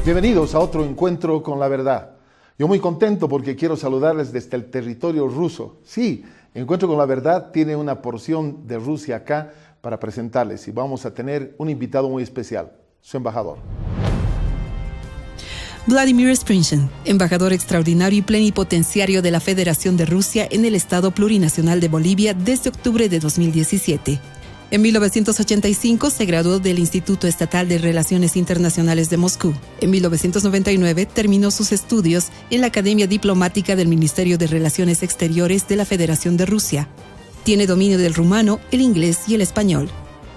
Bienvenidos a otro encuentro con la verdad. Yo muy contento porque quiero saludarles desde el territorio ruso. Sí, Encuentro con la Verdad tiene una porción de Rusia acá para presentarles y vamos a tener un invitado muy especial, su embajador. Vladimir Sprinchen, embajador extraordinario y plenipotenciario de la Federación de Rusia en el Estado Plurinacional de Bolivia desde octubre de 2017. En 1985 se graduó del Instituto Estatal de Relaciones Internacionales de Moscú. En 1999 terminó sus estudios en la Academia Diplomática del Ministerio de Relaciones Exteriores de la Federación de Rusia. Tiene dominio del rumano, el inglés y el español.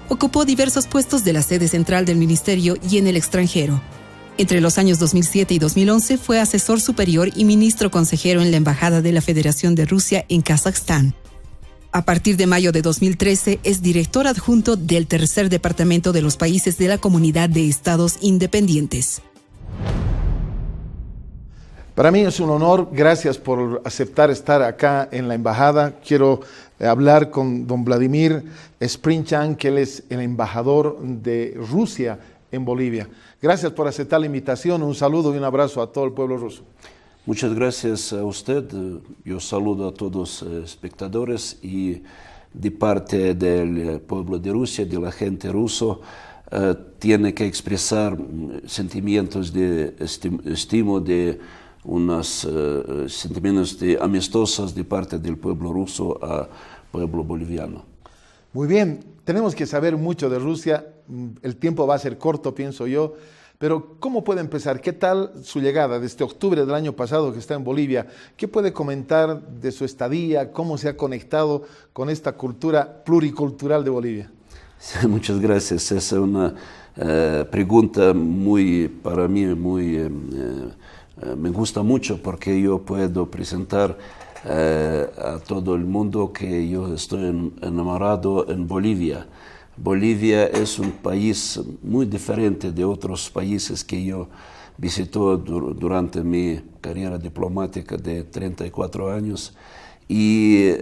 Ocupó diversos puestos de la sede central del ministerio y en el extranjero. Entre los años 2007 y 2011 fue asesor superior y ministro consejero en la Embajada de la Federación de Rusia en Kazajstán. A partir de mayo de 2013 es director adjunto del tercer departamento de los países de la Comunidad de Estados Independientes. Para mí es un honor, gracias por aceptar estar acá en la embajada. Quiero hablar con don Vladimir Sprinchen, que él es el embajador de Rusia en Bolivia. Gracias por aceptar la invitación, un saludo y un abrazo a todo el pueblo ruso. Muchas gracias a usted. Yo saludo a todos los espectadores y de parte del pueblo de Rusia, de la gente rusa, tiene que expresar sentimientos de estima, de unos sentimientos de amistosos de parte del pueblo ruso al pueblo boliviano. Muy bien, tenemos que saber mucho de Rusia, el tiempo va a ser corto, pienso yo. Pero, ¿cómo puede empezar? ¿Qué tal su llegada desde octubre del año pasado que está en Bolivia? ¿Qué puede comentar de su estadía? ¿Cómo se ha conectado con esta cultura pluricultural de Bolivia? Sí, muchas gracias. Es una pregunta para mí me gusta mucho porque yo puedo presentar a todo el mundo que yo estoy enamorado en Bolivia. Bolivia es un país muy diferente de otros países que yo visité durante mi carrera diplomática de 34 años y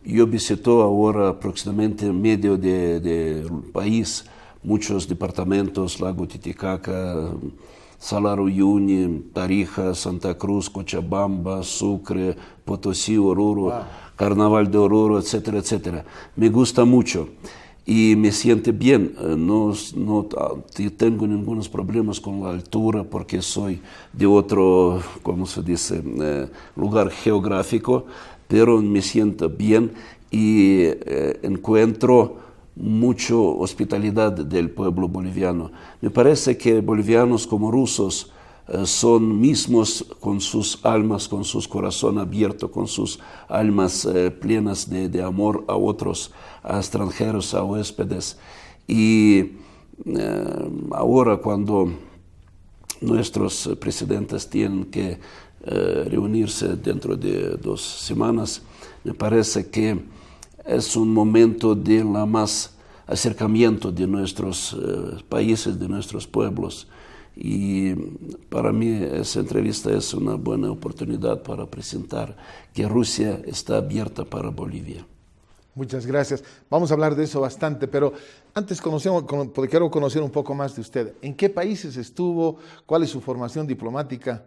yo visito ahora aproximadamente medio del país, muchos departamentos, Lago Titicaca, Salar Uyuni, Tarija, Santa Cruz, Cochabamba, Sucre, Potosí, Oruro, Carnaval de Oruro, etcétera, etcétera. Me gusta mucho. Y me siento bien, no tengo ningunos problemas con la altura porque soy de otro, ¿cómo se dice?, lugar geográfico, pero me siento bien y encuentro mucha hospitalidad del pueblo boliviano. Me parece que bolivianos como rusos son mismos con sus almas, con sus corazones abiertos, con sus almas plenas de amor a otros, a extranjeros, a huéspedes. Y ahora cuando nuestros presidentes tienen que reunirse dentro de 2 semanas, me parece que es un momento de más acercamiento de nuestros países, de nuestros pueblos. Y para mí esa entrevista es una buena oportunidad para presentar que Rusia está abierta para Bolivia. Muchas gracias. Vamos a hablar de eso bastante, pero antes quiero conocer un poco más de usted. ¿En qué países estuvo? ¿Cuál es su formación diplomática?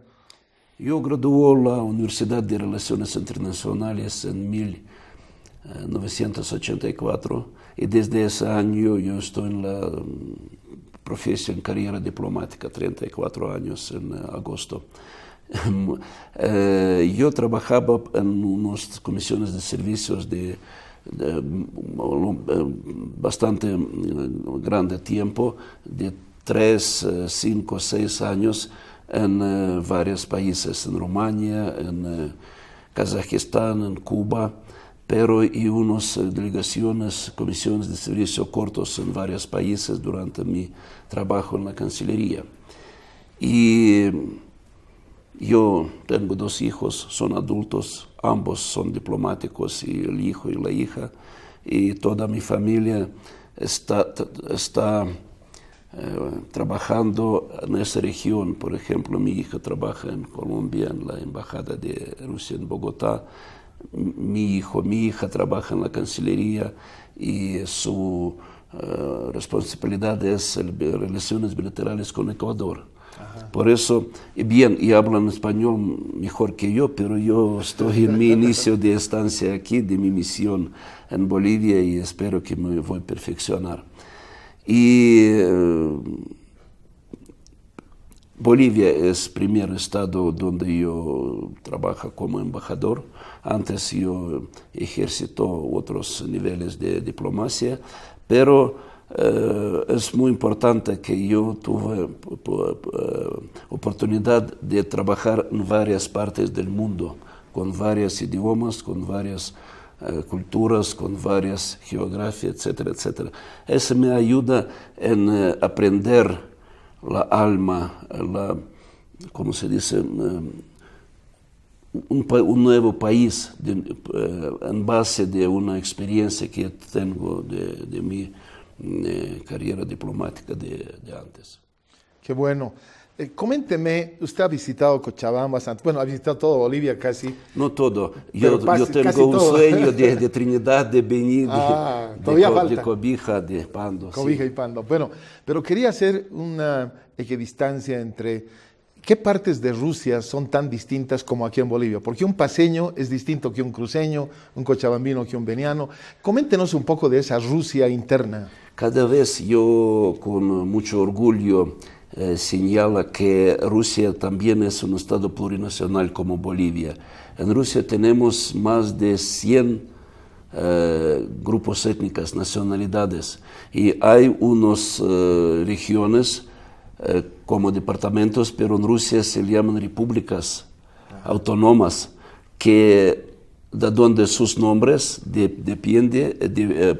Yo gradué en la Universidad de Relaciones Internacionales en 1984 y desde ese año yo estoy en la profesión, carrera diplomática, 34 años en agosto. Yo trabajaba en unas comisiones de servicios de bastante grande tiempo, de 3, 5, 6 años en varios países, en Rumania, en Kazajistán, en Cuba, pero y unas delegaciones, comisiones de servicio cortos en varios países durante mi trabajo en la Cancillería. Y yo tengo 2 hijos, son adultos, ambos son diplomáticos, y el hijo y la hija, y toda mi familia está trabajando en esa región. Por ejemplo, mi hija trabaja en Colombia, en la Embajada de Rusia en Bogotá. Mi hija trabaja en la Cancillería y su responsabilidad es relaciones bilaterales con Ecuador. Por eso, bien, y hablan español mejor que yo, pero yo estoy en mi inicio de estancia aquí, de mi misión en Bolivia, y espero que me voy a perfeccionar. Y Bolivia es el primer estado donde yo trabajo como embajador. Antes yo ejercito otros niveles de diplomacia, pero es muy importante que yo tuve oportunidad de trabajar en varias partes del mundo, con varios idiomas, con varias culturas, con varias geografías, etcétera, etcétera. Eso me ayuda en aprender la alma, ¿cómo se dice? Un nuevo país en base de una experiencia que tengo de mi carrera diplomática de antes. Qué bueno. Coménteme, usted ha visitado Cochabamba, bueno, ha visitado todo Bolivia casi. No todo. Yo casi tengo un todo. sueño de Trinidad, de Bení, todavía falta. de Cobija, de Pando. Cobija sí. y Pando. Bueno, pero quería hacer una equidistancia entre qué partes de Rusia son tan distintas como aquí en Bolivia, porque un paceño es distinto que un cruceño, un cochabambino que un veniano. Coméntenos un poco de esa Rusia interna. Cada vez yo con mucho orgullo señala que Rusia también es un estado plurinacional como Bolivia. En Rusia tenemos más de 100 grupos étnicos, nacionalidades, y hay unas regiones como departamentos, pero en Rusia se llaman repúblicas autónomas, que de donde sus nombres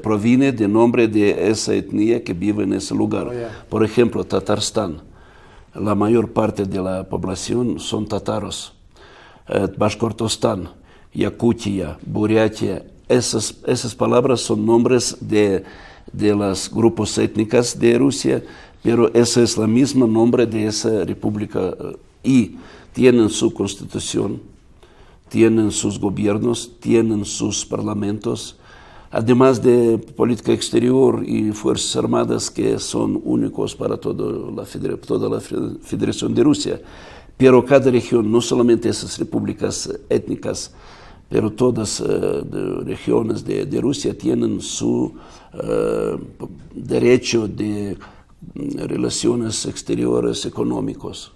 proviene del nombre de esa etnia que vive en ese lugar. Por ejemplo, Tatarstán, la mayor parte de la población son tataros. Bashkortostán, Yakutia, Buriatia, esas palabras son nombres de los grupos étnicos de Rusia, pero ese es el mismo nombre de esa república y tienen su constitución, tienen sus gobiernos, tienen sus parlamentos, además de política exterior y fuerzas armadas que son únicos para toda la Federación de Rusia. Pero cada región, no solamente esas repúblicas étnicas, pero todas las regiones de Rusia tienen su derecho de relaciones exteriores económicos,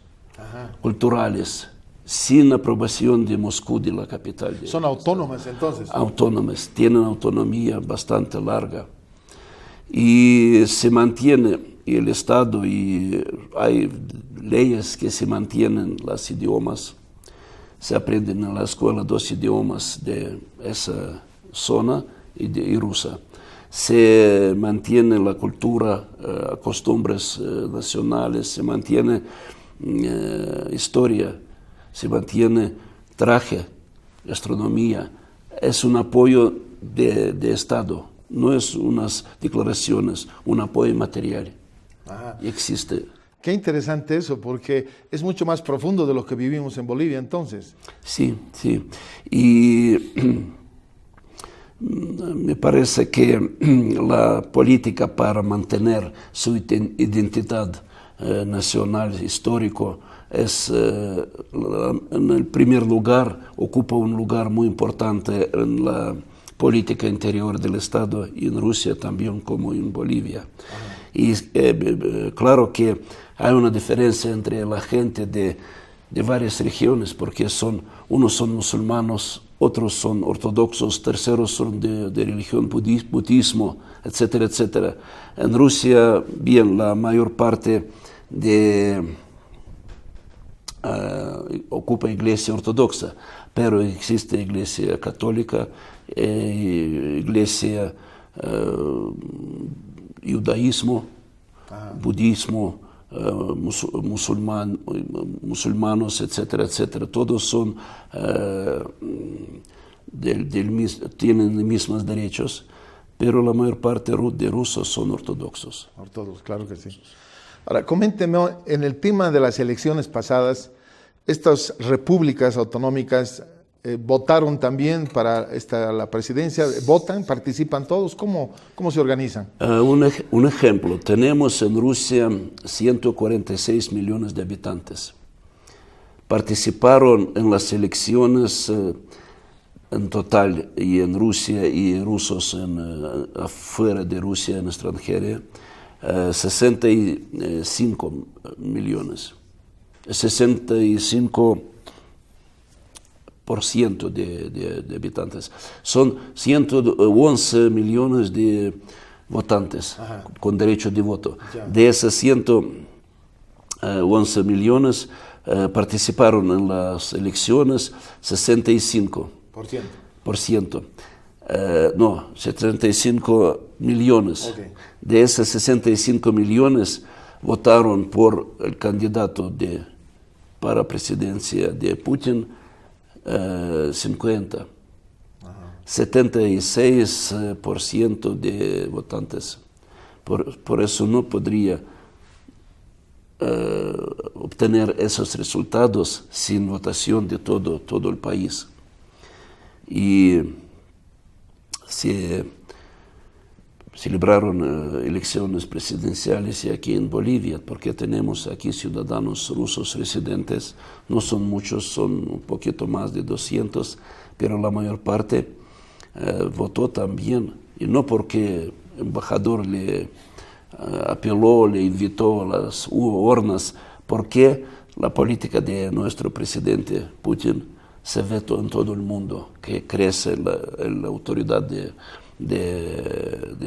culturales, sin aprobación de Moscú, de la capital. ¿Son autónomas entonces? Autónomas, tienen autonomía bastante larga. Y se mantiene el Estado y hay leyes que se mantienen los idiomas. Se aprenden en la escuela 2 idiomas de esa zona y rusa. Se mantiene la cultura, costumbres nacionales, se mantiene historia, se mantiene traje, gastronomía. Es un apoyo de Estado, no es unas declaraciones, un apoyo material. Existe. Qué interesante eso, porque es mucho más profundo de lo que vivimos en Bolivia entonces. Sí, sí. Y me parece que la política para mantener su identidad nacional, histórico, es en el primer lugar, ocupa un lugar muy importante en la política interior del Estado y en Rusia también como en Bolivia. Y claro que hay una diferencia entre la gente de varias regiones, porque unos son musulmanos, otros son ortodoxos, terceros son de religión budismo, etcétera, etcétera. En Rusia, bien, la mayor parte ocupa iglesia ortodoxa, pero existe iglesia católica, iglesia judaísmo, budismo, musulmanos, etcétera, etcétera. Todos son tienen los mismos derechos, pero la mayor parte de rusos son ortodoxos. Ortodoxos, claro que sí. Ahora, coménteme, en el tema de las elecciones pasadas, estas repúblicas autonómicas votaron también para la presidencia, votan, participan todos, ¿cómo se organizan? Un ejemplo, tenemos en Rusia 146 millones de habitantes. Participaron en las elecciones en total y en Rusia y rusos afuera de Rusia, en extranjera, 65 millones. 65% de habitantes. Son 111 millones de votantes con derecho de voto. Ya. De esos 111 millones participaron en las elecciones 65%. No, 75 millones. Okay. De esos 65 millones votaron por el candidato para presidencia de Putin, 50. Ajá. 76% de votantes. Por eso no podría obtener esos resultados sin votación de todo el país. Y se celebraron elecciones presidenciales aquí en Bolivia, porque tenemos aquí ciudadanos rusos residentes, no son muchos, son un poquito más de 200, pero la mayor parte votó también, y no porque el embajador le apeló, le invitó a las urnas, porque la política de nuestro presidente Putin se ve en todo el mundo, que crece la autoridad de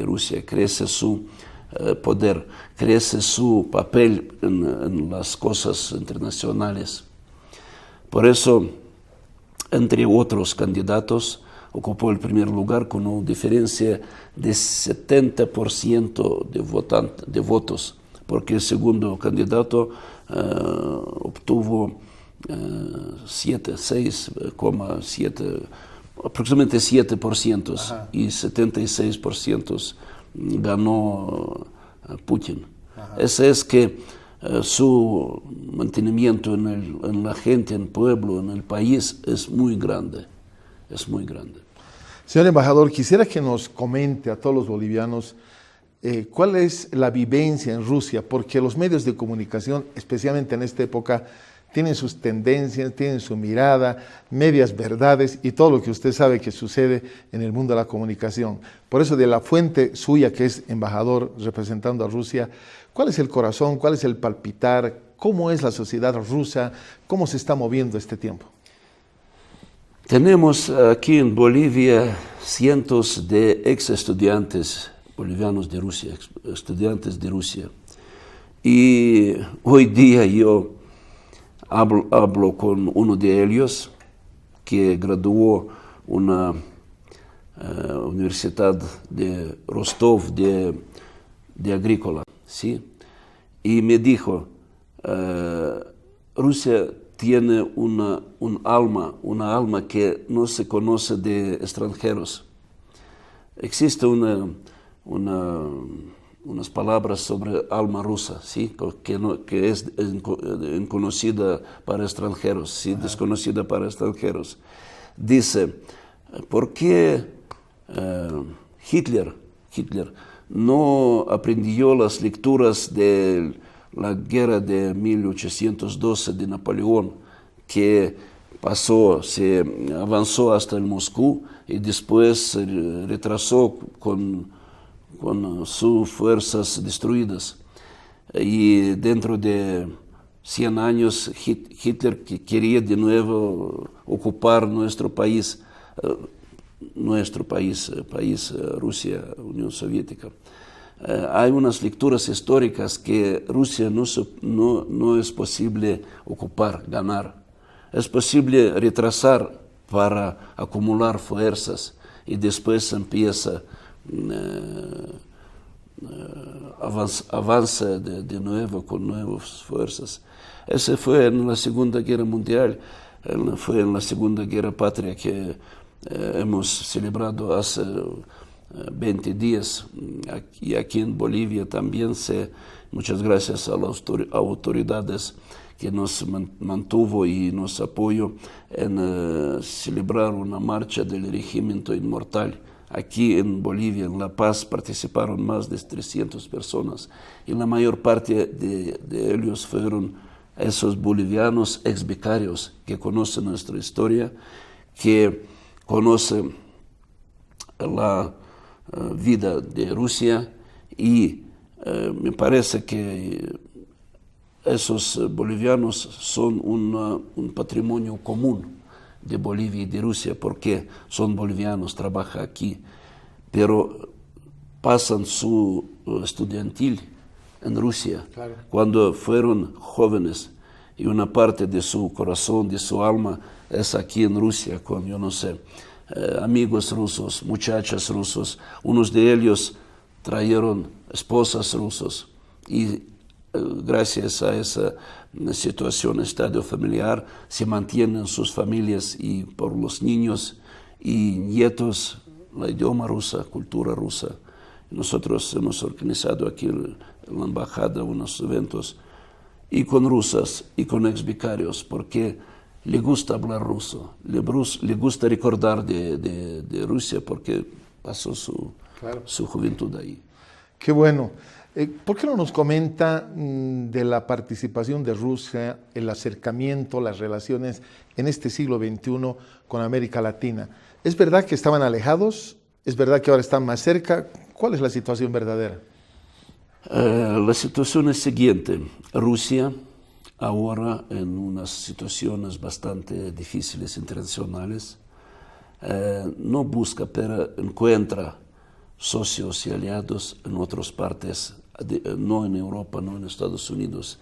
Rusia, crece su poder, crece su papel en las cosas internacionales. Por eso, entre otros candidatos, ocupó el primer lugar con una diferencia de 70% de votos, porque el segundo candidato obtuvo 6,7%, aproximadamente 7%. Ajá. Y 76% ganó Putin. Ajá. Ese es que su mantenimiento en la gente, en el pueblo, en el país es muy grande. Es muy grande. Señor embajador, quisiera que nos comente a todos los bolivianos cuál es la vivencia en Rusia, porque los medios de comunicación, especialmente en esta época, tienen sus tendencias, tienen su mirada, medias verdades y todo lo que usted sabe que sucede en el mundo de la comunicación. Por eso, de la fuente suya, que es embajador representando a Rusia, ¿cuál es el corazón, cuál es el palpitar, cómo es la sociedad rusa, cómo se está moviendo este tiempo? Tenemos aquí en Bolivia cientos de ex estudiantes bolivianos de Rusia, estudiantes de Rusia. Y hoy día yo hablo con uno de ellos que graduó una universidad de Rostov de agrícola, ¿sí? Y me dijo, Rusia tiene un alma que no se conoce de extranjeros. Existe unas palabras sobre alma rusa, ¿sí? que es conocida para extranjeros, ¿sí? Desconocida para extranjeros. Dice, ¿por qué Hitler no aprendió las lecturas de la guerra de 1812 de Napoleón, que se avanzó hasta el Moscú y después se retrasó con sus fuerzas destruidas? Y dentro de 100 años Hitler quería de nuevo ocupar nuestro país, Rusia, Unión Soviética. Hay unas lecturas históricas que Rusia no es posible ocupar, ganar. Es posible retrasar para acumular fuerzas y después empieza avanza de nuevo con nuevas fuerzas. Ese fue en la Segunda Guerra Mundial, fue en la Segunda Guerra Patria que hemos celebrado hace 20 días. Y aquí en Bolivia también muchas gracias a las autoridades que nos mantuvo y nos apoyó en celebrar una marcha del regimiento inmortal. Aquí en Bolivia, en La Paz, participaron más de 300 personas y la mayor parte de ellos fueron esos bolivianos ex vicarios que conocen nuestra historia, que conocen la vida de Rusia y me parece que esos bolivianos son un patrimonio común de Bolivia y de Rusia porque son bolivianos, trabajan aquí, pero pasan su estudiantil en Rusia, claro, cuando fueron jóvenes, y una parte de su corazón, de su alma, es aquí en Rusia, con, yo no sé, amigos rusos, muchachas rusos. Unos de ellos trajeron esposas rusas y gracias a esa situación, estado familiar, se mantienen sus familias y por los niños y nietos, la idioma rusa, cultura rusa. Nosotros hemos organizado aquí en la embajada unos eventos y con rusas y con ex vicarios, porque le gusta hablar ruso, le gusta recordar de Rusia porque pasó su juventud ahí. Qué bueno. ¿Por qué no nos comenta de la participación de Rusia, el acercamiento, las relaciones en este siglo XXI con América Latina? ¿Es verdad que estaban alejados? ¿Es verdad que ahora están más cerca? ¿Cuál es la situación verdadera? La situación es siguiente. Rusia ahora en unas situaciones bastante difíciles internacionales no busca, pero encuentra socios y aliados en otras partes, no en Europa, no en Estados Unidos,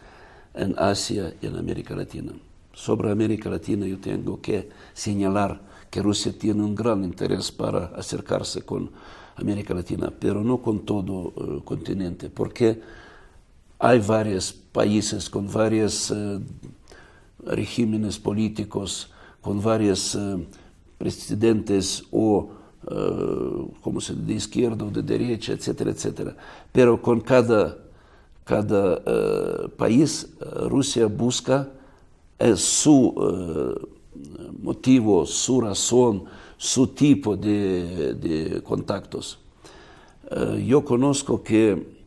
en Asia y en América Latina. Sobre América Latina yo tengo que señalar que Rusia tiene un gran interés para acercarse con América Latina, pero no con todo el continente, porque hay varios países con varios regímenes políticos, con varios presidentes o como se de izquierda o de derecha, etcétera, etcétera. Pero con cada país, Rusia busca su motivo, su razón, su tipo de contactos. Yo conozco que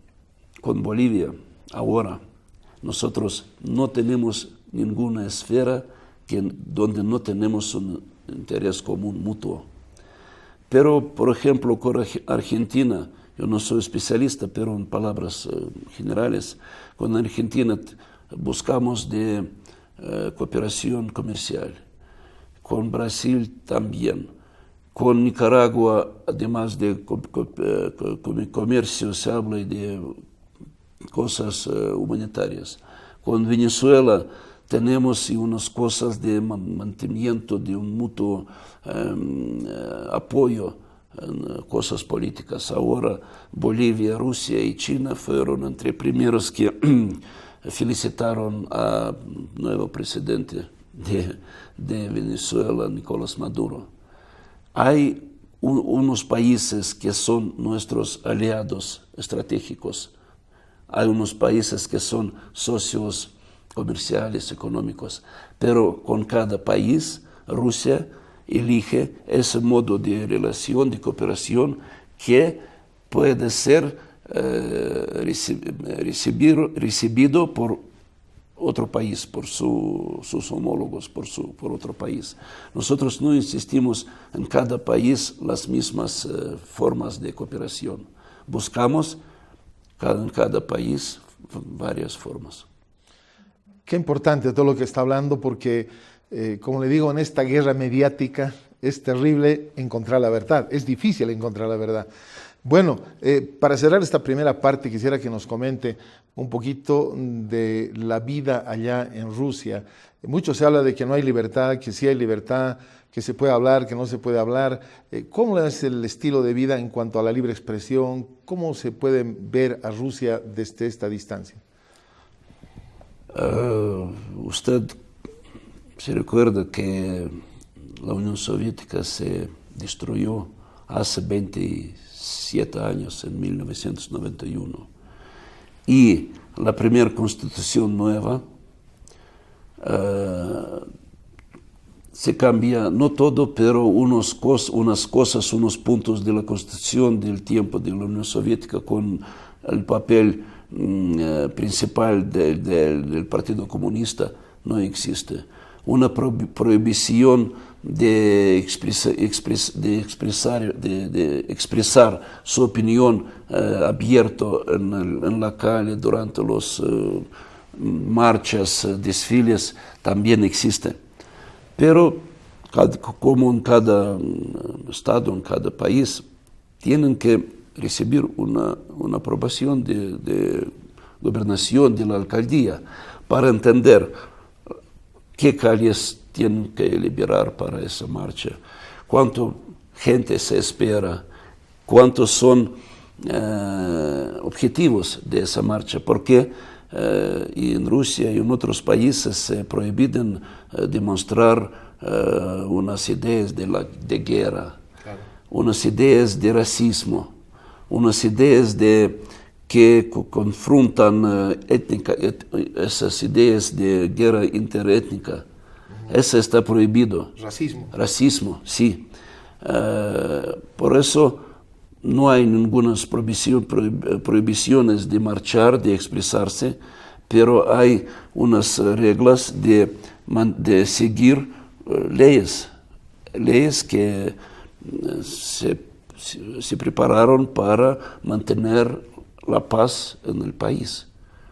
con Bolivia ahora nosotros no tenemos ninguna esfera donde no tenemos un interés común mutuo. Pero, por ejemplo, con Argentina, yo no soy especialista, pero en palabras generales, con Argentina buscamos de cooperación comercial, con Brasil también, con Nicaragua, además de comercio, se habla de cosas humanitarias. Con Venezuela tenemos unas cosas de mantenimiento, de un mutuo apoyo en cosas políticas. Ahora Bolivia, Rusia y China fueron entre primeros que felicitaron al nuevo presidente de Venezuela, Nicolás Maduro. Hay unos países que son nuestros aliados estratégicos. Hay unos países que son socios comerciales, económicos, pero con cada país Rusia elige ese modo de relación, de cooperación que puede ser recibido por otro país, por sus homólogos, por otro país. Nosotros no insistimos en cada país las mismas formas de cooperación. Buscamos en cada país varias formas. Qué importante todo lo que está hablando porque, como le digo, en esta guerra mediática es terrible encontrar la verdad, es difícil encontrar la verdad. Bueno, para cerrar esta primera parte quisiera que nos comente un poquito de la vida allá en Rusia. Mucho se habla de que no hay libertad, que sí hay libertad, que se puede hablar, que no se puede hablar. ¿Cómo es el estilo de vida en cuanto a la libre expresión? ¿Cómo se puede ver a Rusia desde esta distancia? Usted se recuerda que la Unión Soviética se destruyó hace 25 7 años, en 1991. Y la primera constitución nueva se cambia, no todo, pero unas cosas, unos puntos de la constitución del tiempo de la Unión Soviética con el papel principal del Partido Comunista no existe. Una prohibición de expresar su opinión abierto en la calle durante las marchas, desfiles, también existe. Pero como en cada estado, en cada país, tienen que recibir una aprobación de gobernación, de la alcaldía, para entender qué calles tienen que liberar para esa marcha, cuánta gente se espera, cuántos son objetivos de esa marcha, porque y en Rusia y en otros países se prohíben demostrar unas ideas de guerra, claro, unas ideas de racismo, unas ideas que confrontan esas ideas de guerra interétnica. Eso está prohibido. Racismo. Racismo, sí. Por eso no hay ninguna prohibiciones de marchar, de expresarse, pero hay unas reglas de seguir leyes que se prepararon para mantener la paz en el país,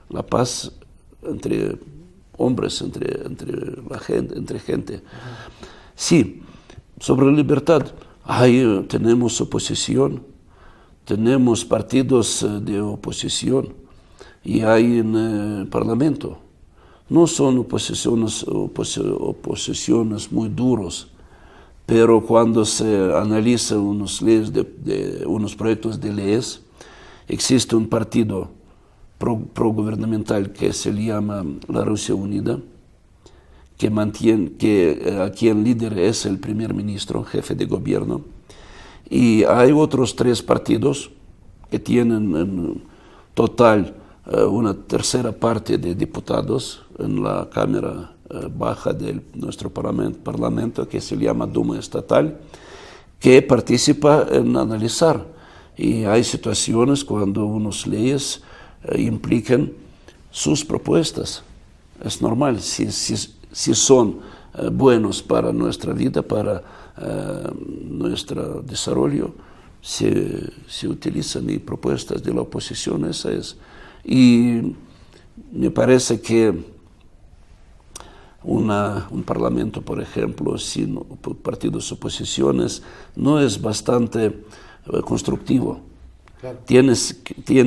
la paz entre hombres, entre la gente, entre gente. Sí, sobre libertad, tenemos oposición, tenemos partidos de oposición y hay en el Parlamento. No son oposiciones muy duros, pero cuando se analizan unos proyectos de leyes, existe un partido progubernamental que se llama la Rusia Unida, a quien líder es el primer ministro, jefe de gobierno, y hay otros 3 partidos que tienen en total una tercera parte de diputados en la Cámara Baja de nuestro parlamento, que se llama Duma Estatal, que participa en analizar. Y hay situaciones cuando unas leyes implican sus propuestas. Es normal, si son buenos para nuestra vida, para nuestro desarrollo, se utilizan y propuestas de la oposición, esa es. Y me parece que un parlamento, por ejemplo, sin partidos oposiciones, no es bastante constructivo. Claro. Tiene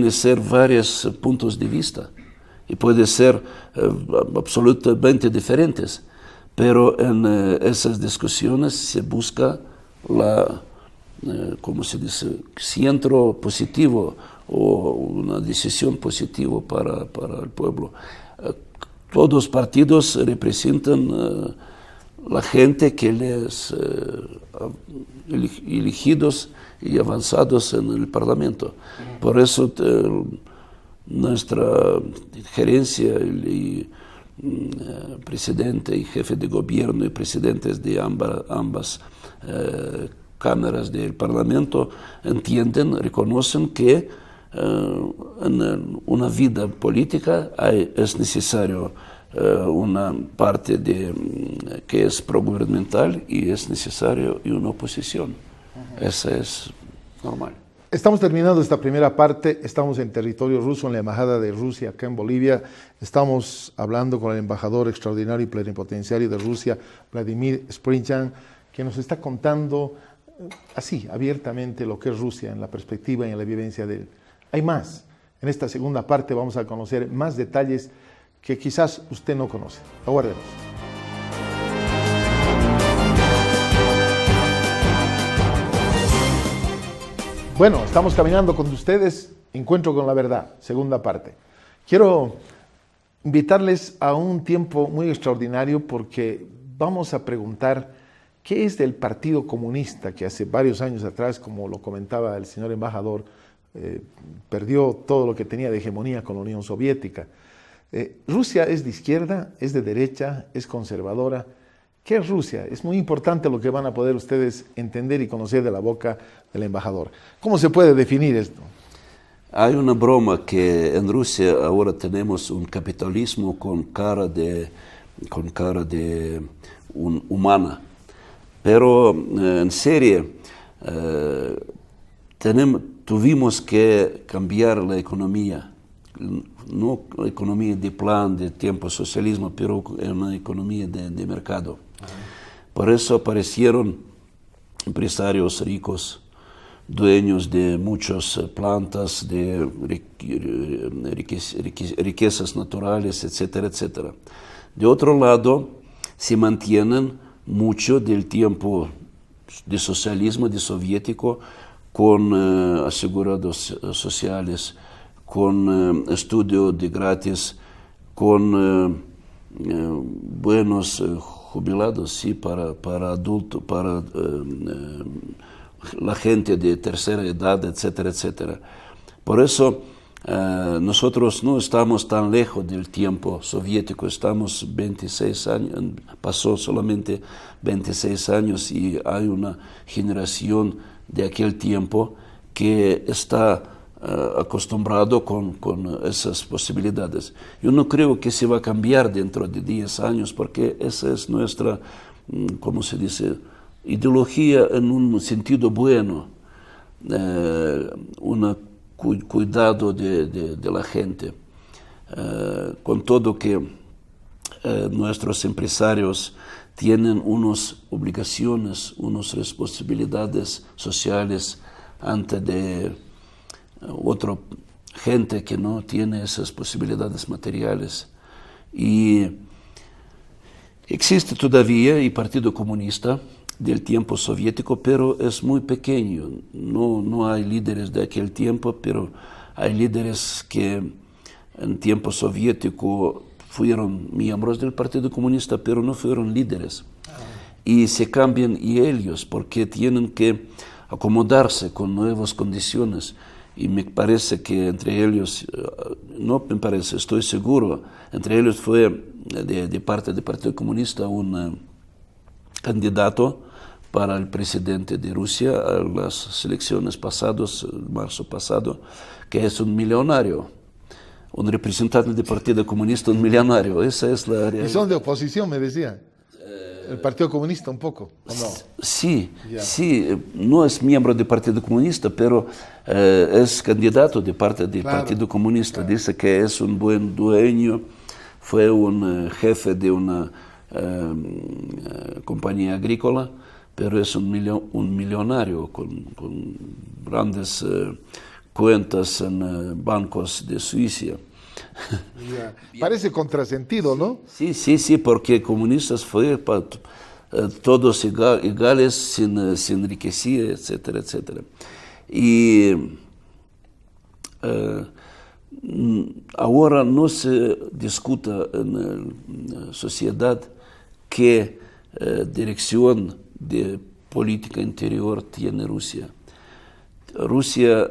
que ser varios puntos de vista y puede ser absolutamente diferentes, pero en esas discusiones se busca ¿cómo se dice?, centro positivo o una decisión positiva para el pueblo. Todos los partidos representan la gente que les elegidos y avanzados en el Parlamento. Por eso nuestra gerencia y presidente y jefe de gobierno y presidentes de ambas cámaras del Parlamento entienden, reconocen que en una vida política es necesario una parte que es progubernamental y es necesario una oposición. Eso es normal. Estamos terminando esta primera parte, estamos en territorio ruso, en la Embajada de Rusia acá en Bolivia. Estamos hablando con el embajador extraordinario y plenipotenciario de Rusia, Vladimir Sprinchyan, que nos está contando así, abiertamente, lo que es Rusia en la perspectiva y en la vivencia de él. Hay más. En esta segunda parte vamos a conocer más detalles que quizás usted no conoce. Aguardemos. Bueno, estamos caminando con ustedes, Encuentro con la Verdad, segunda parte. Quiero invitarles a un tiempo muy extraordinario porque vamos a preguntar ¿Qué es del Partido Comunista que hace varios años atrás, como lo comentaba el señor embajador, perdió todo lo que tenía de hegemonía con la Unión Soviética? Rusia es de izquierda, es de derecha, es conservadora. ¿Qué es Rusia? Es muy importante lo que van a poder ustedes entender y conocer de la boca del embajador. ¿Cómo se puede definir esto? Hay una broma que en Rusia ahora tenemos un capitalismo con cara de humana. Pero en serio, tuvimos que cambiar la economía. No la economía de plan, de tiempo socialismo, pero una economía de mercado. Por eso aparecieron empresarios ricos, dueños de muchas plantas, de riquezas naturales, etcétera, etcétera. De otro lado, se mantienen mucho del tiempo de socialismo, de soviético, con asegurados sociales, con estudio de gratis, con buenos jubilados, sí, para adultos, para la gente de tercera edad, etcétera, etcétera. Por eso nosotros no estamos tan lejos del tiempo soviético, estamos 26 años, pasó solamente 26 años y hay una generación de aquel tiempo que está acostumbrado con esas posibilidades. Yo no creo que se va a cambiar dentro de 10 años porque esa es nuestra, ¿cómo se dice?, ideología en un sentido bueno, un cuidado de la gente. Con todo que nuestros empresarios tienen unas obligaciones, unas responsabilidades sociales ante de otra gente que no tiene esas posibilidades materiales. Y existe todavía el Partido Comunista del tiempo soviético, pero es muy pequeño. No hay líderes de aquel tiempo, pero hay líderes que en tiempo soviético fueron miembros del Partido Comunista, pero no fueron líderes. Y se cambian y ellos, porque tienen que acomodarse con nuevas condiciones. Y me parece que entre ellos, no me parece, estoy seguro, entre ellos fue de parte del Partido Comunista un candidato para el presidente de Rusia a las elecciones pasadas, marzo pasado, que es un millonario, un representante del Partido Comunista, un millonario. Esa es la realidad. Y son de oposición, me decía. El Partido Comunista un poco, ¿o no? Sí, sí, no es miembro del Partido Comunista, pero es candidato de parte del Partido Comunista. Claro. Dice que es un buen dueño, fue un jefe de una compañía agrícola, pero es un millonario con grandes cuentas en bancos de Suiza. Parece contrasentido, ¿no? Sí, porque comunistas fue todos iguales, sin enriquecer, etcétera, etcétera. Y ahora no se discuta en la sociedad qué dirección de política interior tiene Rusia. Rusia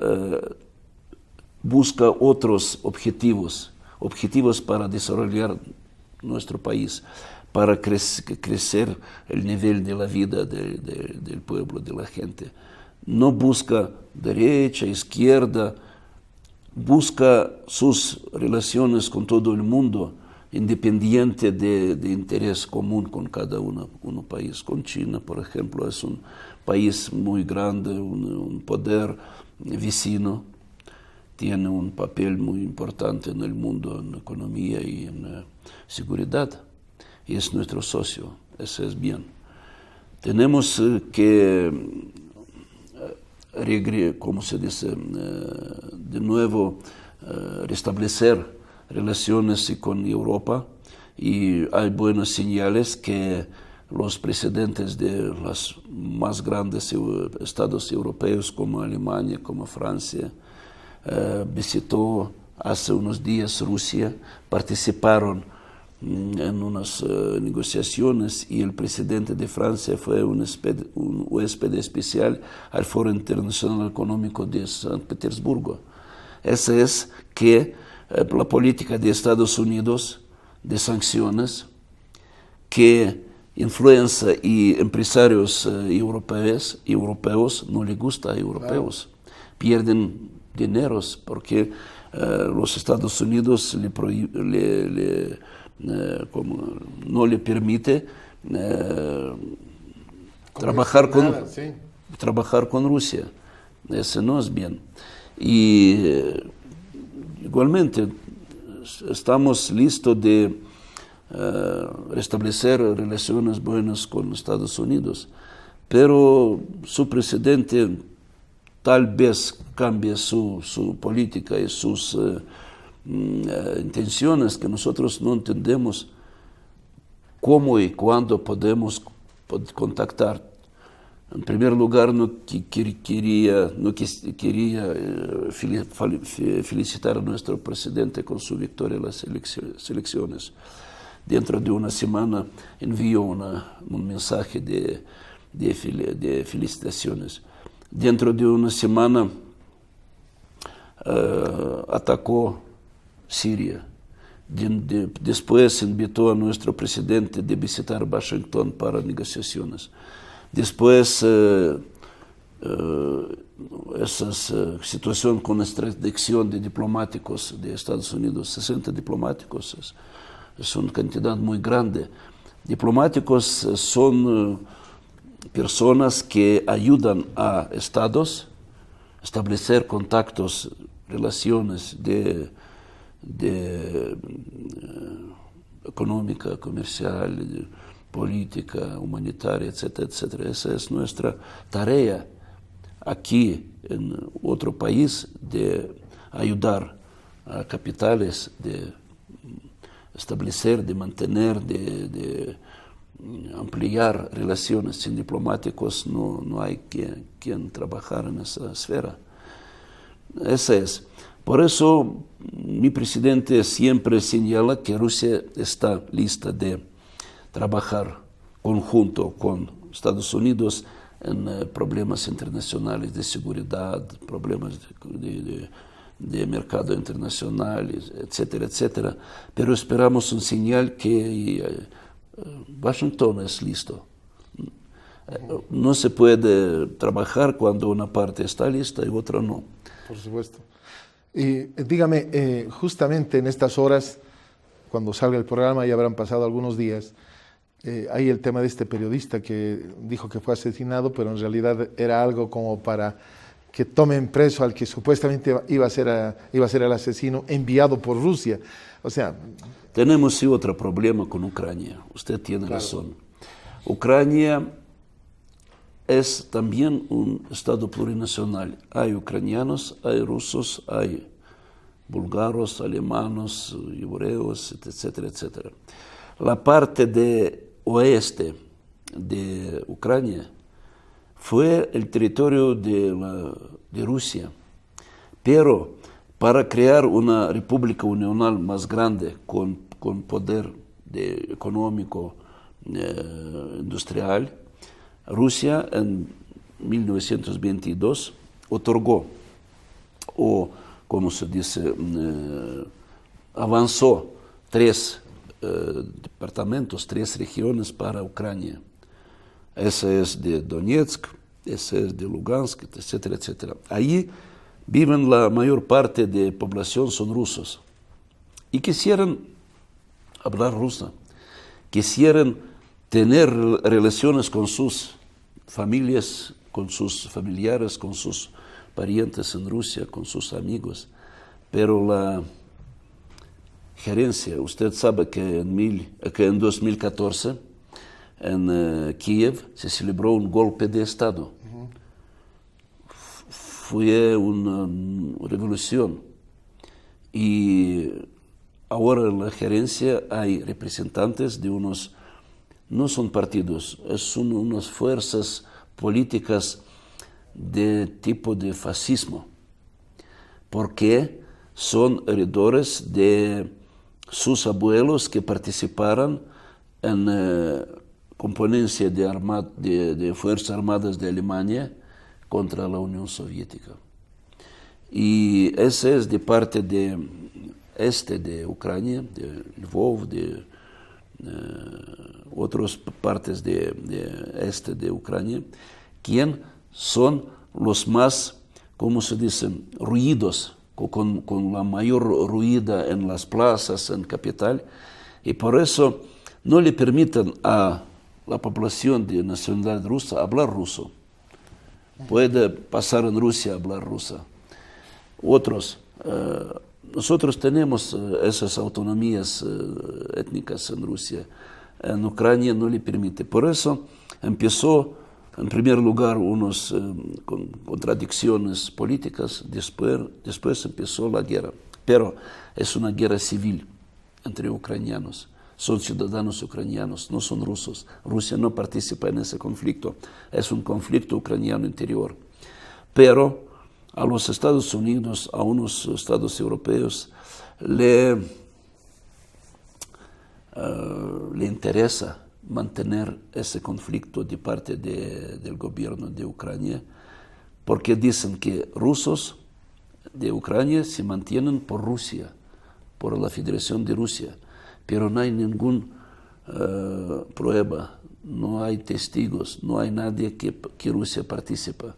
busca otros objetivos para desarrollar nuestro país, para crecer el nivel de la vida del pueblo, de la gente. No busca derecha, izquierda, busca sus relaciones con todo el mundo, independiente de interés común con cada uno país. Con China, por ejemplo, es un país muy grande, un poder vecino, tiene un papel muy importante en el mundo, en economía y en seguridad, y es nuestro socio, eso es bien. Tenemos que, ¿cómo se dice?, de nuevo restablecer relaciones con Europa, y hay buenas señales que los presidentes de los más grandes estados europeos como Alemania, como Francia, visitó hace unos días Rusia, participaron en unas negociaciones y el presidente de Francia fue un huésped especial al Foro Internacional Económico de San Petersburgo. Esa es que la política de Estados Unidos de sanciones que influencia y empresarios europeos no les gusta a europeos. Claro. Pierden dineros porque los Estados Unidos no le permite trabajar con Rusia. Eso no es bien. Y igualmente estamos listos de restablecer relaciones buenas con Estados Unidos, pero su presidente tal vez cambie su política y sus intenciones que nosotros no entendemos cómo y cuándo podemos contactar. En primer lugar, no quería felicitar a nuestro presidente con su victoria en las elecciones. Dentro de una semana envió un mensaje de felicitaciones. Dentro de una semana atacó Siria. Después invitó a nuestro presidente de visitar Washington para negociaciones. Después, esa situación con extradición de diplomáticos de Estados Unidos, 60 diplomáticos, es una cantidad muy grande. Diplomáticos son personas que ayudan a estados a establecer contactos, relaciones de económica, comercial, política, humanitaria, etcétera, etcétera. Esa es nuestra tarea aquí en otro país, de ayudar a capitales, de establecer, de mantener, de ampliar relaciones. Sin diplomáticos no hay quien trabajar en esa esfera. Esa es. Por eso mi presidente siempre señala que Rusia está lista de trabajar conjunto con Estados Unidos en problemas internacionales de seguridad, problemas de mercado internacional, etcétera, etcétera. Pero esperamos un señal que Washington es listo. No se puede trabajar cuando una parte está lista y otra no. Por supuesto. Y dígame, justamente en estas horas, cuando salga el programa, ya habrán pasado algunos días, hay el tema de este periodista que dijo que fue asesinado, pero en realidad era algo como para que tomen preso al que supuestamente iba a ser el asesino enviado por Rusia. O sea... Tenemos sí otro problema con Ucrania. Usted tiene razón. Ucrania es también un estado plurinacional. Hay ucranianos, hay rusos, hay búlgaros, alemanes, hebreos, etcétera, etcétera. La parte de oeste de Ucrania fue el territorio de Rusia, pero para crear una república unional más grande con poder económico, industrial, Rusia en 1922 otorgó, o como se dice, avanzó 3 departamentos, 3 regiones para Ucrania. Esa es de Donetsk, esa es de Lugansk, etcétera, etcétera. Allí viven la mayor parte de población son rusos y quisieran hablar ruso, quisieran tener relaciones con sus familias, con sus familiares, con sus parientes en Rusia, con sus amigos, pero la gerencia, usted sabe que en 2014 en Kiev se celebró un golpe de Estado. Fue una revolución y ahora en la gerencia hay representantes de unos, no son partidos, son unas fuerzas políticas de tipo de fascismo, porque son heredores de sus abuelos que participaran en componencia de Fuerzas Armadas de Alemania contra la Unión Soviética. Y ese es de parte de de Ucrania, de Lvov, de otras partes de de Ucrania, quien son los más, ¿cómo se dice?, ruidos, con la mayor ruida en las plazas, en capital, y por eso no le permiten a la población de nacionalidad rusa hablar ruso. Puede pasar en Rusia a hablar rusa. Otros, nosotros tenemos esas autonomías étnicas en Rusia. En Ucrania no le permite. Por eso empezó, en primer lugar, unas contradicciones políticas, después empezó la guerra. Pero es una guerra civil entre ucranianos. Son ciudadanos ucranianos, no son rusos. Rusia no participa en ese conflicto. Es un conflicto ucraniano interior. Pero a los Estados Unidos, a unos estados europeos, le interesa mantener ese conflicto de parte del gobierno de Ucrania, porque dicen que rusos de Ucrania se mantienen por Rusia, por la Federación de Rusia, pero no hay ninguna prueba, no hay testigos, no hay nadie que Rusia participa.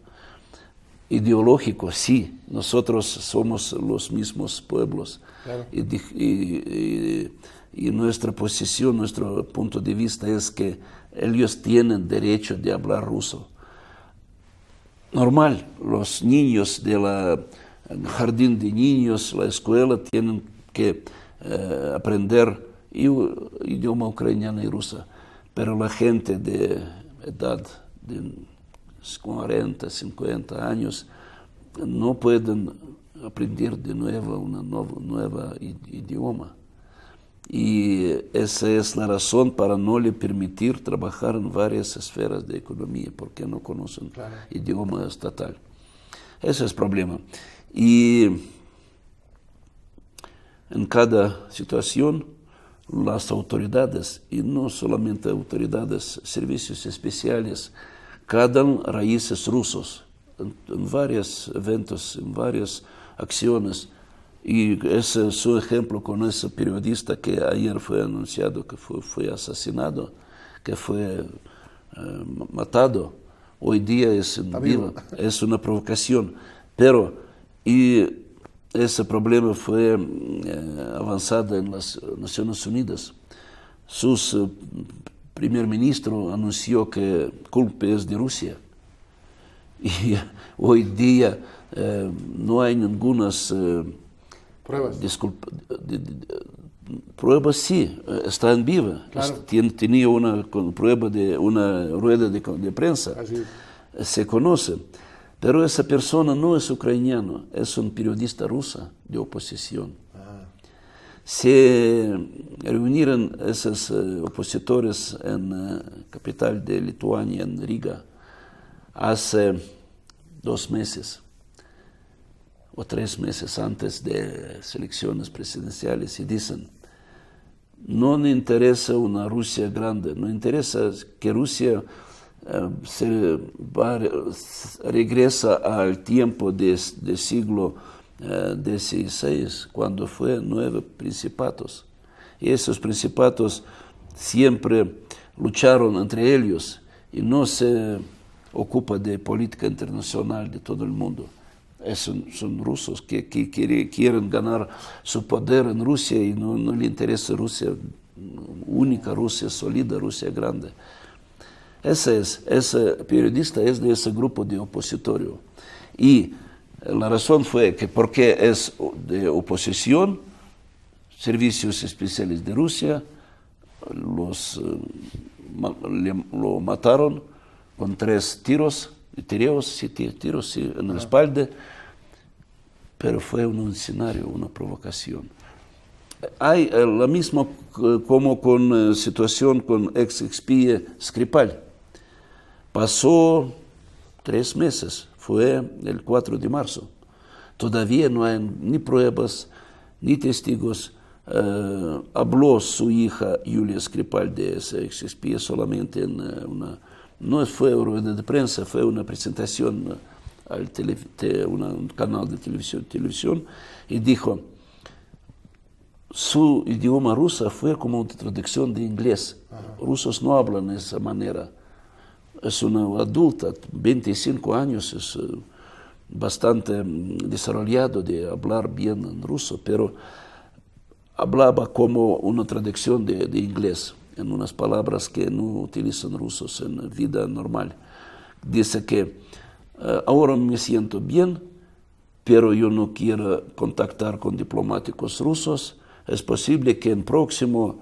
Ideológico, sí, nosotros somos los mismos pueblos. Claro. Y nuestra posición, nuestro punto de vista es que ellos tienen derecho de hablar ruso. Normal, los niños del jardín de niños, la escuela, tienen que aprender idioma ucraniano y rusa, pero la gente de edad de 40, 50 años no pueden aprender de nuevo nueva idioma. Y esa es la razón para no le permitir trabajar en varias esferas de economía, porque no conocen idioma estatal. Ese es el problema. Y en cada situación, las autoridades, y no solamente autoridades, servicios especiales, cadan raíces rusos en varios eventos, en varias acciones. Y ese es su ejemplo con ese periodista que ayer fue anunciado que fue asesinado, que fue matado. Hoy día es una provocación. Pero ese problema fue avanzado en las Naciones Unidas. Su primer ministro anunció que el culpa es de Rusia. Y hoy día no hay ninguna pruebas. Pruebas sí, está en vivo. Claro. Tenía una prueba de una rueda de prensa. Así. Se conoce. Pero esa persona no es ucraniano, es un periodista rusa de oposición. Se reunieron esos opositores en la capital de Lituania, en Riga, hace 2 meses o 3 meses antes de las elecciones presidenciales y dicen, no me interesa una Rusia grande, no interesa que Rusia regresa al tiempo del siglo XVI, cuando fue 9 principatos. Y esos principatos siempre lucharon entre ellos y no se ocupa de política internacional de todo el mundo. Son rusos que quieren ganar su poder en Rusia y no le interesa Rusia única, Rusia sólida, Rusia grande. Ese periodista es de ese grupo de opositorio. Y la razón fue que porque es de oposición, servicios especiales de Rusia lo mataron con 3 tiros, en la espalda, pero fue un escenario, una provocación. Hay la misma como con situación con ex-espía Skripal. Pasó 3 meses, fue el 4 de marzo. Todavía no hay ni pruebas, ni testigos, habló su hija Yulia Skripal de ese espía solamente en no fue rueda de prensa, fue una presentación al un canal de televisión, y dijo, su idioma ruso fue como una traducción de inglés. Rusos no hablan de esa manera. Es una adulta, 25 años, es bastante desarrollado de hablar bien en ruso, pero hablaba como una traducción de inglés, en unas palabras que no utilizan rusos en vida normal. Dice que ahora me siento bien, pero yo no quiero contactar con diplomáticos rusos. Es posible que en próximo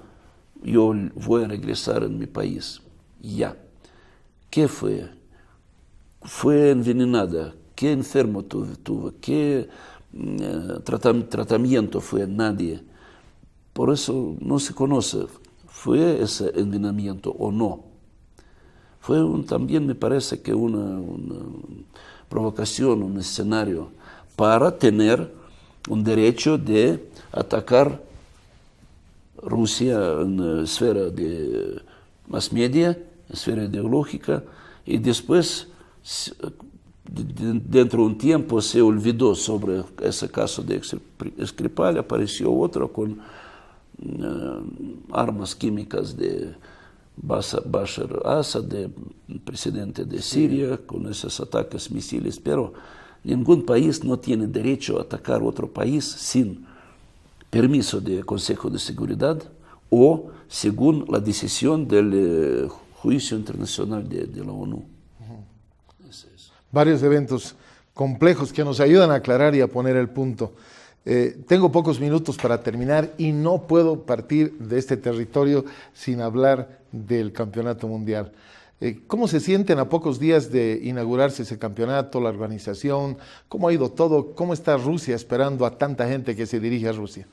yo voy a regresar en mi país. Ya. ¿Qué fue? Fue envenenada. ¿Qué enfermo tuvo? ¿Qué tratamiento fue? Nadie. Por eso no se conoce. ¿Fue ese envenenamiento o no? Fue también me parece que una provocación, un escenario para tener un derecho de atacar Rusia en la esfera de más media, esfera ideológica, y después, dentro de un tiempo, se olvidó sobre ese caso de Skripal, apareció otro con armas químicas de Bashar al-Assad, presidente de Siria, con esos ataques misiles, pero ningún país no tiene derecho a atacar otro país sin permiso del Consejo de Seguridad o según la decisión del Juicio Internacional de la ONU. Varios eventos complejos que nos ayudan a aclarar y a poner el punto. Tengo pocos minutos para terminar y no puedo partir de este territorio sin hablar del Campeonato Mundial. ¿Cómo se sienten a pocos días de inaugurarse ese campeonato, la organización? ¿Cómo ha ido todo? ¿Cómo está Rusia esperando a tanta gente que se dirige a Rusia?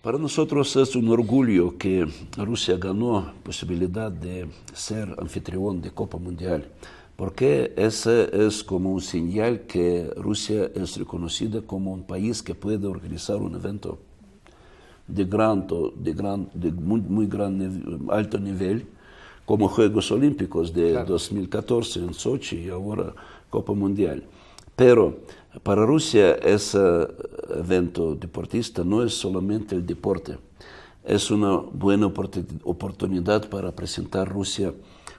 Para nosotros es un orgullo que Rusia ganó posibilidad de ser anfitrión de Copa Mundial, porque ese es como un señal que Rusia es reconocida como un país que puede organizar un evento de muy alto nivel, como Juegos Olímpicos de 2014 en Sochi y ahora Copa Mundial. Pero para Rusia ese evento deportista no es solamente el deporte, es una buena oportunidad para presentar Rusia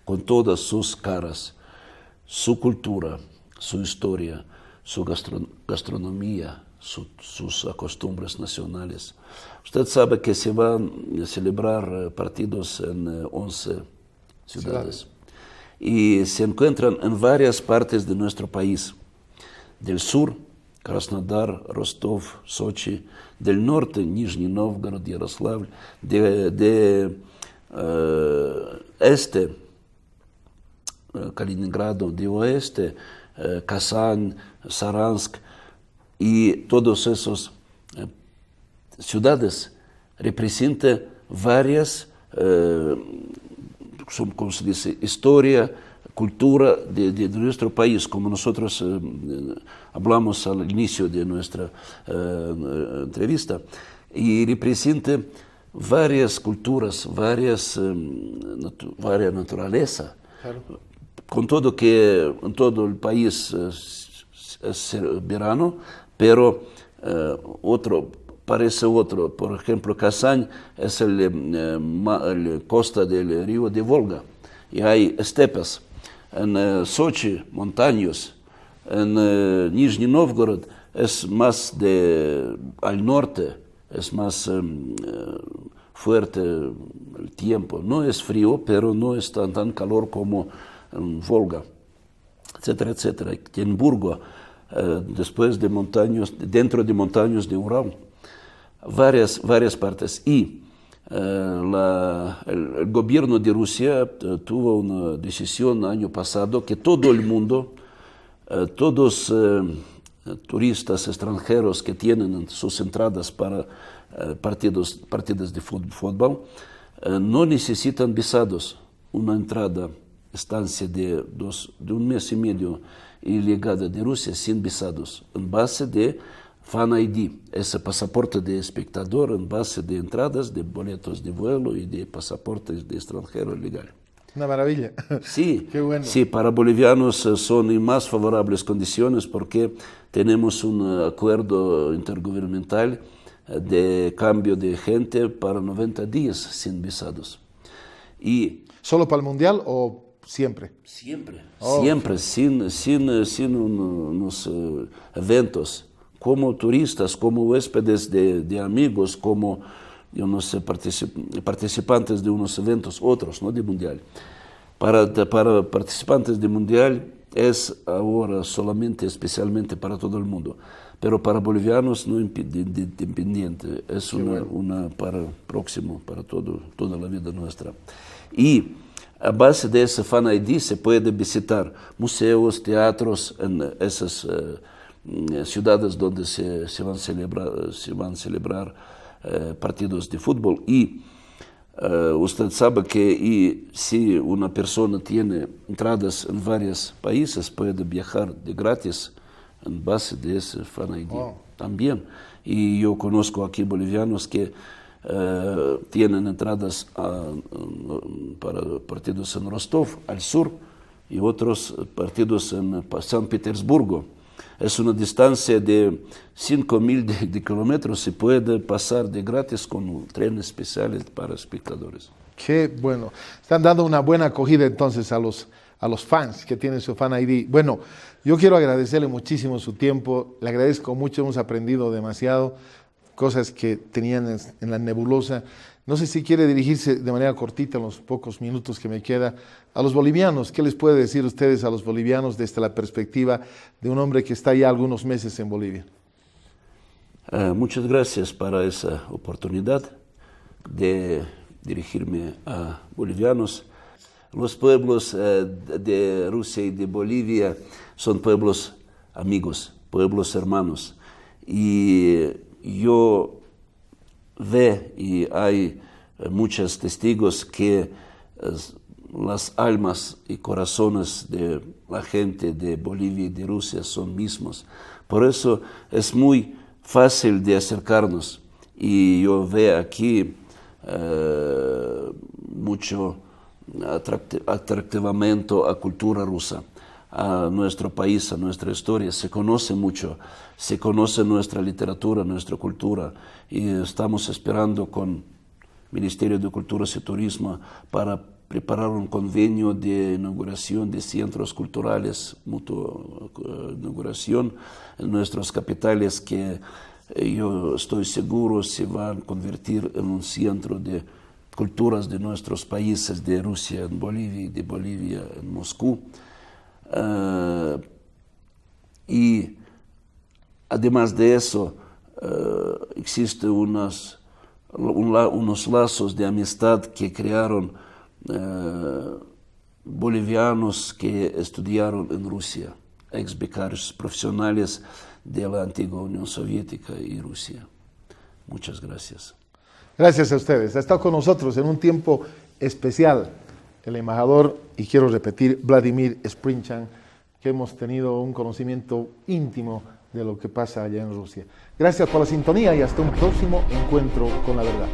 con todas sus caras, su cultura, su historia, su gastronomía, sus costumbres nacionales. Usted sabe que se van a celebrar partidos en 11 ciudades y se encuentran en varias partes de nuestro país. Del sur, Krasnodar, Rostov, Sochi; del norte, Nizhny Novgorod, Yaroslavl; de este, Kaliningrado; de oeste, Kazán, Saransk, y todas esas ciudades representan varias, como se dice, historia, cultura de nuestro país, como nosotros hablamos al inicio de nuestra entrevista, y representa varias culturas, varias naturaleza. Claro. Con todo que en todo el país es verano, pero parece otro. Por ejemplo, Kazán es el costa del río de Volga, y hay estepas. En Sochi, montañas. En Nizhny Novgorod es más al norte, es más fuerte el tiempo. No es frío, pero no es tan calor como en Volga, etcétera, etcétera. Ekaterinburgo, después de montañas, dentro de montañas de Ural, varias partes. Y el gobierno de Rusia tuvo una decisión el año pasado que todo el mundo, todos turistas extranjeros que tienen sus entradas para partidas de fútbol, no necesitan visados. Una entrada, estancia de 1 mes y medio y llegada de Rusia sin visados, en base de Fan ID, ese pasaporte de espectador en base de entradas, de boletos de vuelo y de pasaportes de extranjero legal. Una maravilla. Sí, Qué bueno. sí, para bolivianos son en más favorables condiciones porque tenemos un acuerdo intergubernamental de cambio de gente para 90 días sin visados. Y ¿Solo para el Mundial o siempre? siempre, Oh. siempre, sin unos eventos, como turistas, como huéspedes de amigos, como yo no sé, participantes de unos eventos, otros, no de mundial. Para participantes de mundial es ahora solamente, especialmente para todo el mundo, pero para bolivianos no independiente, es una para próximo, para toda la vida nuestra. Y a base de ese Fan ID se puede visitar museos, teatros en esas ciudades donde se van a celebrar partidos de fútbol. Y usted sabe que si una persona tiene entradas en varios países, puede viajar de gratis en base de ese Fan ID también. Y yo conozco aquí bolivianos que tienen entradas para partidos en Rostov, al sur, y otros partidos en San Petersburgo. Es una distancia de 5.000 de kilómetros y puede pasar de gratis con trenes especiales para espectadores. Qué bueno. Están dando una buena acogida entonces a los fans que tienen su Fan ID. Bueno, yo quiero agradecerle muchísimo su tiempo. Le agradezco mucho, hemos aprendido demasiado, cosas que tenían en la nebulosa. No sé si quiere dirigirse de manera cortita en los pocos minutos que me queda a los bolivianos. ¿Qué les puede decir ustedes a los bolivianos desde la perspectiva de un hombre que está ya algunos meses en Bolivia? Muchas gracias para esa oportunidad de dirigirme a bolivianos. Los pueblos de Rusia y de Bolivia son pueblos amigos, pueblos hermanos. Y yo veo y hay muchos testigos que las almas y corazones de la gente de Bolivia y de Rusia son mismos. Por eso es muy fácil de acercarnos. Y yo veo aquí mucho atractivamiento a cultura rusa, a nuestro país, a nuestra historia. Se conoce mucho, se conoce nuestra literatura, nuestra cultura, y estamos esperando con Ministerio de Cultura y Turismo para preparar un convenio de inauguración de centros culturales, mutua inauguración en nuestras capitales que yo estoy seguro se van a convertir en un centro de culturas de nuestros países, de Rusia en Bolivia y de Bolivia en Moscú. Y además de eso, existen unos lazos de amistad que crearon bolivianos que estudiaron en Rusia, ex becarios profesionales de la antigua Unión Soviética y Rusia. Muchas gracias. Gracias a ustedes. Ha estado con nosotros en un tiempo especial el embajador, y quiero repetir, Vladimir Sprinchan, que hemos tenido un conocimiento íntimo de lo que pasa allá en Rusia. Gracias por la sintonía y hasta un próximo encuentro con la verdad.